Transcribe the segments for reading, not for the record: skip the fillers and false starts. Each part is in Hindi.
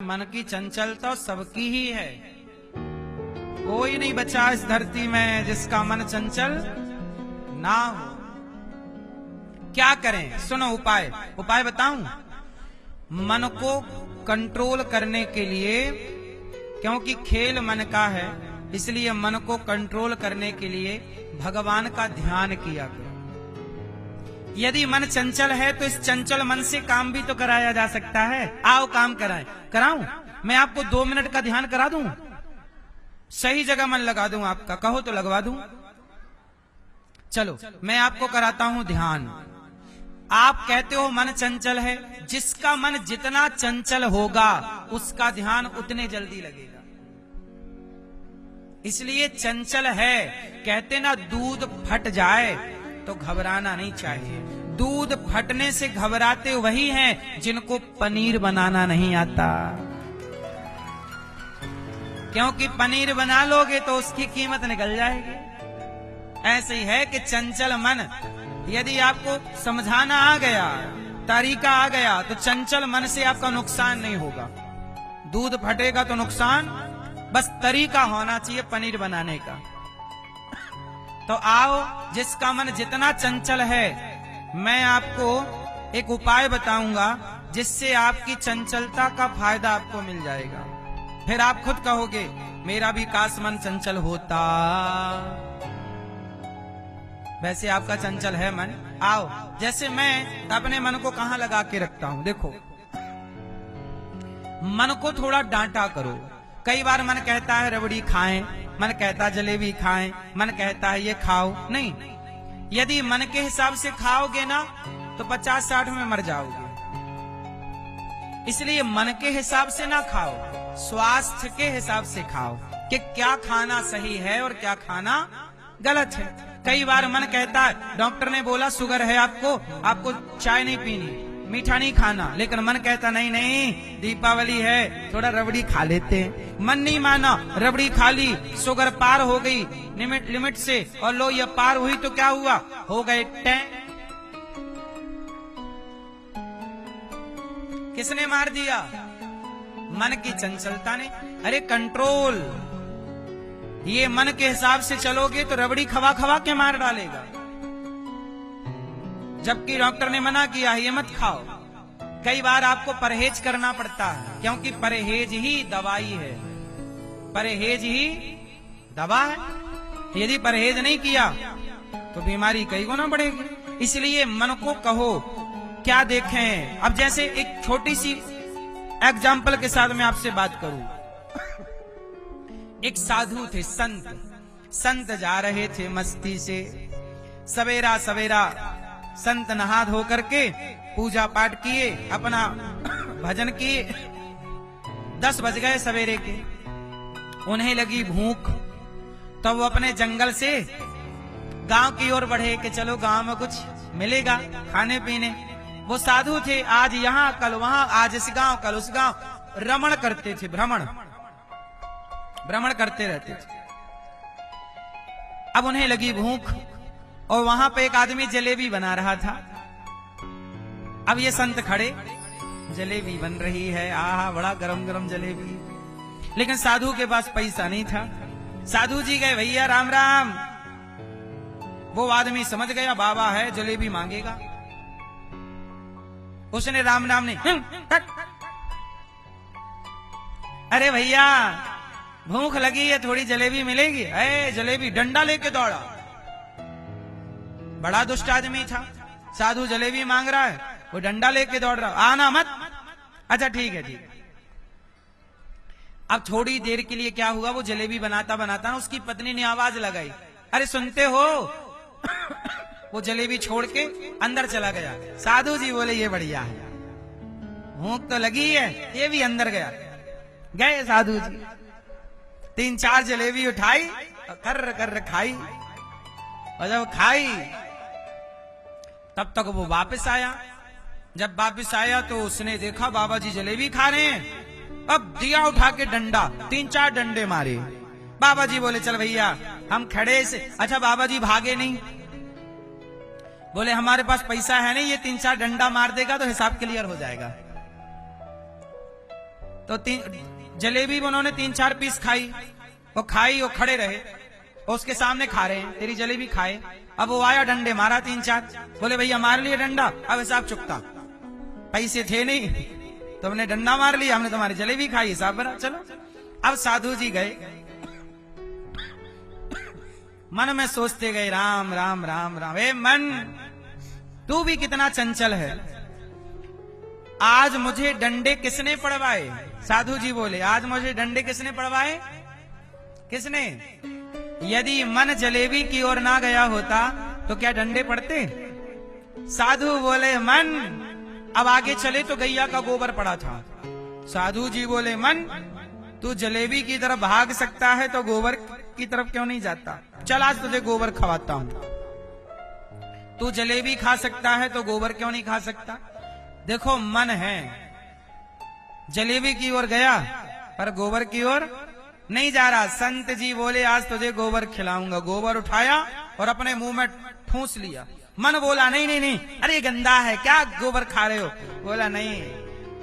मन की चंचलता सबकी ही है। कोई नहीं बचा इस धरती में जिसका मन चंचल ना हो। क्या करें? सुनो उपाय बताऊं। मन को कंट्रोल करने के लिए, क्योंकि खेल मन का है, इसलिए मन को कंट्रोल करने के लिए भगवान का ध्यान किया करो। यदि मन चंचल है तो इस चंचल मन से काम भी तो कराया जा सकता है। आओ काम कराऊं? मैं आपको 2 मिनट का ध्यान करा दूं, सही जगह मन लगा दूं आपका, कहो तो लगवा दूं। चलो मैं आपको कराता हूं ध्यान। आप कहते हो मन चंचल है, जिसका मन जितना चंचल होगा उसका ध्यान उतने जल्दी लगेगा। इसलिए चंचल है, कहते ना दूध फट जाए तो घबराना नहीं चाहिए। दूध फटने से घबराते वही हैं जिनको पनीर बनाना नहीं आता, क्योंकि पनीर बना लोगे तो उसकी कीमत निकल जाएगी। ऐसे ही है कि चंचल मन, यदि आपको समझाना आ गया, तरीका आ गया, तो चंचल मन से आपका नुकसान नहीं होगा। दूध फटेगा तो नुकसान, बस तरीका होना चाहिए पनीर बनाने का। तो आओ, जिसका मन जितना चंचल है, मैं आपको एक उपाय बताऊंगा जिससे आपकी चंचलता का फायदा आपको मिल जाएगा। फिर आप खुद कहोगे मेरा भी काश मन चंचल होता। वैसे आपका चंचल है मन। आओ, जैसे मैं अपने मन को कहां लगा के रखता हूं, देखो। मन को थोड़ा डांटा करो। कई बार मन कहता है रबड़ी खाएं, मन कहता है जलेबी खाएं, मन कहता है ये खाओ। नहीं, यदि मन के हिसाब से खाओगे ना तो 50-60 में मर जाओगे। इसलिए मन के हिसाब से ना खाओ, स्वास्थ्य के हिसाब से खाओ कि क्या खाना सही है और क्या खाना गलत है। कई बार मन कहता है, डॉक्टर ने बोला शुगर है आपको चाय नहीं पीनी, मीठा नहीं खाना, लेकिन मन कहता नहीं नहीं दीपावली है, थोड़ा रबड़ी खा लेते हैं। मन नहीं माना, रबड़ी खा ली, शुगर पार हो गई लिमिट से, और लो ये पार हुई तो क्या हुआ, हो गए टैं। किसने मार दिया? मन की चंचलता ने। अरे कंट्रोल, ये मन के हिसाब से चलोगे तो रबड़ी खवा खवा के मार डालेगा, जबकि डॉक्टर ने मना किया है ये मत खाओ। कई बार आपको परहेज करना पड़ता है, क्योंकि परहेज ही दवाई है। परहेज ही दवा है। यदि परहेज नहीं किया तो बीमारी कई गुना बढ़ेगी। इसलिए मन को कहो क्या देखें। अब जैसे एक छोटी सी एग्जाम्पल के साथ मैं आपसे बात करूं। एक साधु थे, संत जा रहे थे मस्ती से। सवेरा सवेरा संत नहा धो करके पूजा पाठ किए, अपना भजन किए। 10 बज गए सवेरे के। उन्हें लगी भूख, तो वो अपने जंगल से गांव की ओर बढ़े कि चलो गांव में कुछ मिलेगा खाने पीने। वो साधु थे, आज यहाँ कल वहां, आज इस गांव कल उस गांव, रमण करते थे, भ्रमण करते रहते थे। अब उन्हें लगी भूख, और वहां पे एक आदमी जलेबी बना रहा था। अब ये संत खड़े, जलेबी बन रही है, आहा बड़ा गरम गरम जलेबी, लेकिन साधु के पास पैसा नहीं था। साधु जी गए, भैया राम राम। वो आदमी समझ गया बाबा है, जलेबी मांगेगा। उसने राम राम नहीं, अरे भैया भूख लगी है, थोड़ी जलेबी मिलेगी? जलेबी, डंडा लेके दौड़ा। बड़ा दुष्ट आदमी था। साधु जलेबी मांग रहा है, वो डंडा लेके दौड़ रहा, आना मत। अच्छा ठीक है। अब थोड़ी देर के लिए क्या हुआ, वो जलेबी बनाता बनाता ना उसकी पत्नी ने आवाज लगाई, अरे सुनते हो? वो जलेबी छोड़ के अंदर चला गया। साधु जी बोले ये बढ़िया है, भूख तो लगी है, ये भी अंदर गया। गए साधु जी, 3-4 जलेबी उठाई, कर कर खाई, और जब खाई तब तक वो वापस आया। जब वापस आया तो उसने देखा बाबा जी जलेबी खा रहे हैं। अब दिया उठा के डंडा, 3-4 डंडे मारे। बाबा जी बोले चल भैया हम खड़े से। अच्छा बाबा जी भागे नहीं, बोले हमारे पास पैसा है नहीं, ये 3-4 डंडा मार देगा तो हिसाब क्लियर हो जाएगा। तो जलेबी उन्होंने 3-4 पीस खाई, वो खाई, वो खड़े रहे, उसके सामने खा रहे हैं, तेरी जलेबी खाए। अब वो आया, डंडे मारा 3-4, बोले भैया मार लिए डंडा, अब हिसाब चुकता, पैसे थे नहीं, तो हमने डंडा मार लिया, हमने तुम्हारी जलेबी खाई, हिसाब बना, चलो। अब साधु जी गए, मन में सोचते गए, राम राम राम राम, ए मन तू भी कितना चंचल है, आज मुझे डंडे किसने पड़वाए? साधु जी बोले, आज मुझे डंडे किसने पड़वाए? किसने? यदि मन जलेबी की ओर ना गया होता तो क्या डंडे पड़ते? साधु बोले, मन अब आगे चले तो गैया का गोबर पड़ा था। साधु जी बोले, मन तू जलेबी की तरफ भाग सकता है तो गोबर की तरफ क्यों नहीं जाता? चल आज तुझे गोबर खवाता हूं। तू जलेबी खा सकता है तो गोबर क्यों नहीं खा सकता? देखो मन है, जलेबी की ओर गया पर गोबर की ओर नहीं जा रहा। संत जी बोले, आज तुझे गोबर खिलाऊंगा। गोबर उठाया और अपने मुंह में ठूंस लिया। मन बोला, नहीं नहीं नहीं, अरे गंदा है, क्या गोबर खा रहे हो? बोला, नहीं,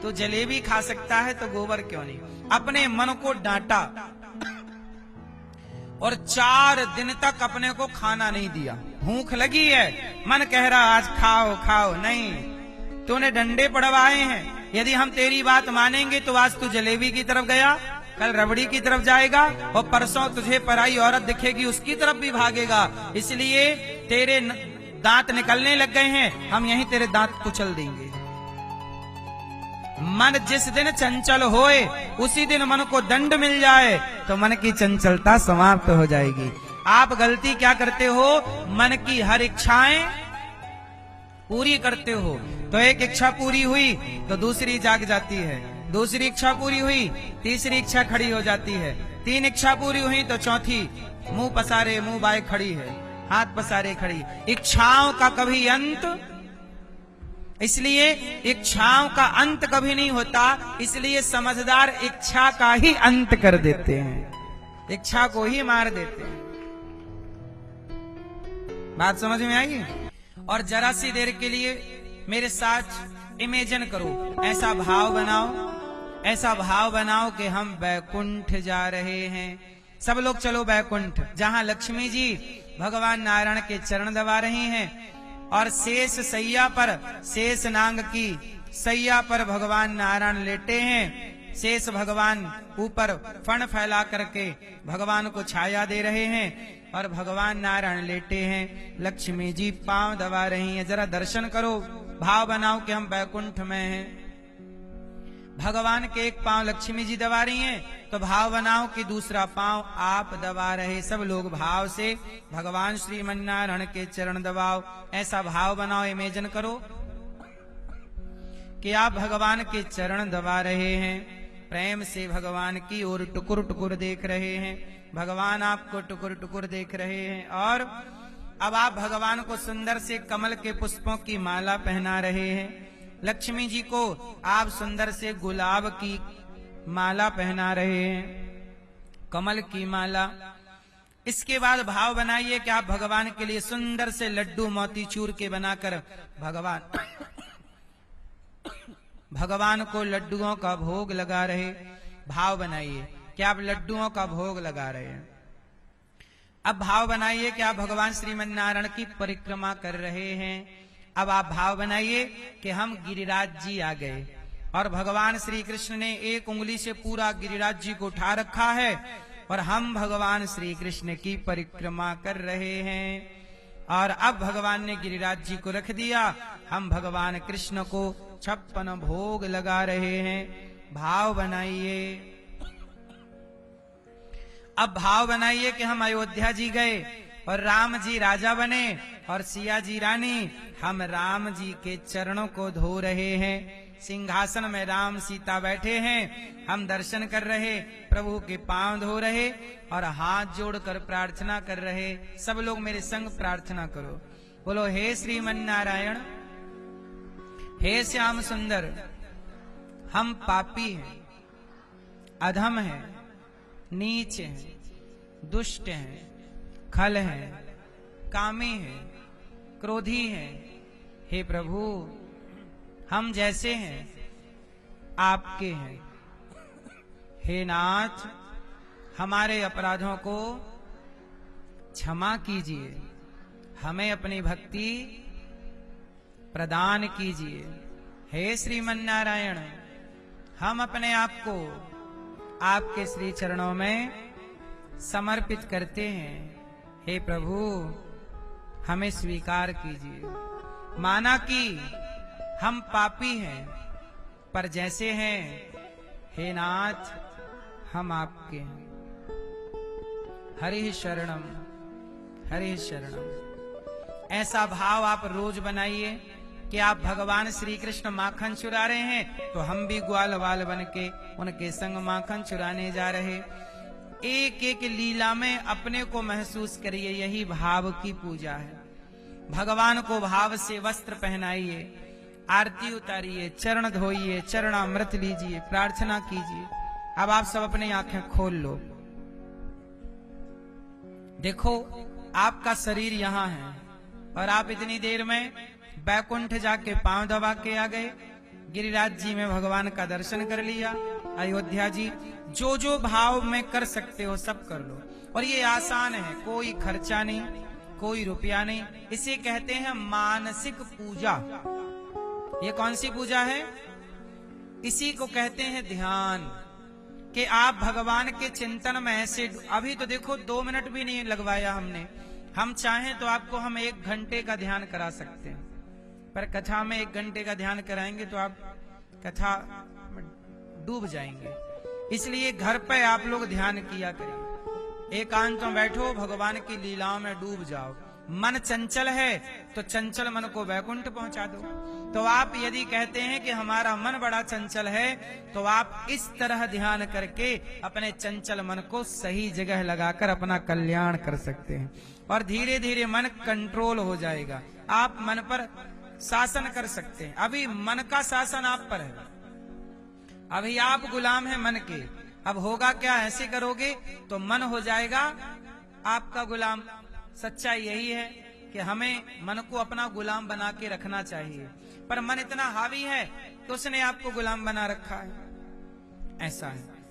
तू जलेबी खा सकता है तो गोबर क्यों नहीं? अपने मन को डांटा और 4 दिन तक अपने को खाना नहीं दिया। भूख लगी है, मन कह रहा आज खाओ खाओ, नहीं, तूने डंडे पड़वाए हैं। यदि हम तेरी बात मानेंगे तो आज तू जलेबी की तरफ गया, कल रबड़ी की तरफ जाएगा और परसों तुझे पराई औरत दिखेगी उसकी तरफ भी भागेगा। इसलिए तेरे दांत निकलने लग गए हैं, हम यहीं तेरे दांत कुचल देंगे। मन जिस दिन चंचल होए उसी दिन मन को दंड मिल जाए तो मन की चंचलता समाप्त हो जाएगी। आप गलती क्या करते हो? मन की हर इच्छाएं पूरी करते हो, तो एक इच्छा पूरी हुई तो दूसरी जाग जाती है, दूसरी इच्छा पूरी हुई तीसरी इच्छा खड़ी हो जाती है, 3 इच्छा पूरी हुई तो चौथी मुंह पसारे मुंह बाए खड़ी है, हाथ पसारे खड़ी। इच्छाओं का कभी अंत, इसलिए इच्छाओं का अंत कभी नहीं होता, इसलिए समझदार इच्छा का ही अंत कर देते हैं, इच्छा को ही मार देते हैं। बात समझ में आई? और जरा सी देर के लिए मेरे साथ इमेजिन करो, ऐसा भाव बनाओ, ऐसा भाव बनाओ कि हम बैकुंठ जा रहे हैं। सब लोग चलो बैकुंठ, जहां लक्ष्मी जी भगवान नारायण के चरण दबा रही हैं और शेष सैया पर, शेष नांग की सैया पर भगवान नारायण लेटे हैं। शेष भगवान ऊपर फण फैला करके भगवान को छाया दे रहे हैं और भगवान नारायण लेटे हैं, लक्ष्मी जी पांव दबा रही हैं। जरा दर्शन करो, भाव बनाओ कि हम बैकुंठ में हैं। भगवान के एक पांव लक्ष्मी जी दबा रही हैं तो भाव बनाओ कि दूसरा पांव आप दबा रहे। सब लोग भाव से भगवान श्रीमन्नारायण के चरण दबाओ, ऐसा भाव बनाओ, इमेजिन करो कि आप भगवान के चरण दबा रहे हैं, प्रेम से भगवान की ओर टुकुर टुकुर देख रहे हैं, भगवान आपको टुकुर टुकुर देख रहे हैं। और अब आप भगवान को सुंदर से कमल के पुष्पों की माला पहना रहे हैं, लक्ष्मी जी को आप सुंदर से गुलाब की माला पहना रहे हैं, कमल की माला। इसके बाद भाव बनाइए कि आप भगवान के लिए सुंदर से लड्डू मोतीचूर के बनाकर भगवान को लड्डुओं का भोग लगा रहे। भाव बनाइए कि आप लड्डुओं का भोग लगा रहे हैं। अब भाव बनाइए कि आप भगवान श्रीमन्नारायण की परिक्रमा कर रहे हैं। अब आप भाव बनाइए कि हम गिरिराज जी आ गए और भगवान श्री कृष्ण ने एक उंगली से पूरा गिरिराज जी को उठा रखा है और हम भगवान श्री कृष्ण की परिक्रमा कर रहे हैं। और अब भगवान ने गिरिराज जी को रख दिया, हम भगवान कृष्ण को 56 भोग लगा रहे हैं। भाव बनाइए। अब भाव बनाइए कि हम अयोध्या जी गए और राम जी राजा बने और सिया जी रानी। हम राम जी के चरणों को धो रहे हैं, सिंहासन में राम सीता बैठे हैं, हम दर्शन कर रहे, प्रभु के पांव धो रहे और हाथ जोड़कर प्रार्थना कर रहे। सब लोग मेरे संग प्रार्थना करो, बोलो हे श्रीमन्नारायण, हे श्याम सुंदर, हम पापी हैं, अधम हैं, नीच हैं, दुष्ट हैं, खल हैं, कामी हैं, क्रोधी हैं। हे प्रभु, हम जैसे हैं आपके हैं, हे नाथ, हमारे अपराधों को क्षमा कीजिए, हमें अपनी भक्ति प्रदान कीजिए। हे श्रीमन नारायण, हम अपने आप को आपके श्री चरणों में समर्पित करते हैं। हे प्रभु, हमें स्वीकार कीजिए। माना कि हम पापी हैं, पर जैसे हैं, हे नाथ, हम आपके हैं। हरि शरणम, हरि शरणम। ऐसा भाव आप रोज बनाइए कि आप भगवान श्री कृष्ण माखन चुरा रहे हैं तो हम भी ग्वाल वाल बन के उनके संग माखन चुराने जा रहे। एक एक लीला में अपने को महसूस करिए, यही भाव की पूजा है। भगवान को भाव से वस्त्र पहनाइए, आरती उतारिए, चरण धोइए, चरणामृत लीजिए, प्रार्थना कीजिए। अब आप सब अपनी आंखें खोल लो। देखो, आपका शरीर यहाँ है और आप इतनी देर में बैकुंठ जाके पांव दबा के आ गए, गिरिराज जी में भगवान का दर्शन कर लिया। अयोध्या जी, जो जो भाव में कर सकते हो सब कर लो। और ये आसान है, कोई खर्चा नहीं, कोई रुपया नहीं। इसे कहते हैं मानसिक पूजा। ये कौन सी पूजा है? इसी को कहते हैं ध्यान। कि आप भगवान के चिंतन में ऐसे, अभी तो देखो 2 मिनट भी नहीं लगवाया हमने। हम चाहें तो आपको हम 1 घंटे का ध्यान करा सकते हैं, पर कथा में 1 घंटे का ध्यान कराएंगे तो आप कथा डूब जाएंगे। इसलिए घर पे आप लोग ध्यान किया करिए, एकांत में बैठो, भगवान की लीलाओं में डूब जाओ। मन चंचल है तो चंचल मन को वैकुंठ पहुंचा दो। तो आप यदि कहते हैं कि हमारा मन बड़ा चंचल है, तो आप इस तरह ध्यान करके अपने चंचल मन को सही जगह लगाकर अपना कल्याण कर सकते हैं। और धीरे धीरे मन कंट्रोल हो जाएगा, आप मन पर शासन कर सकते हैं। अभी मन का शासन आप पर है, अभी आप गुलाम हैं मन के। अब होगा क्या, ऐसे करोगे तो मन हो जाएगा आपका गुलाम। सच्चाई यही है कि हमें मन को अपना गुलाम बना के रखना चाहिए, पर मन इतना हावी है तो उसने आपको गुलाम बना रखा है। ऐसा है।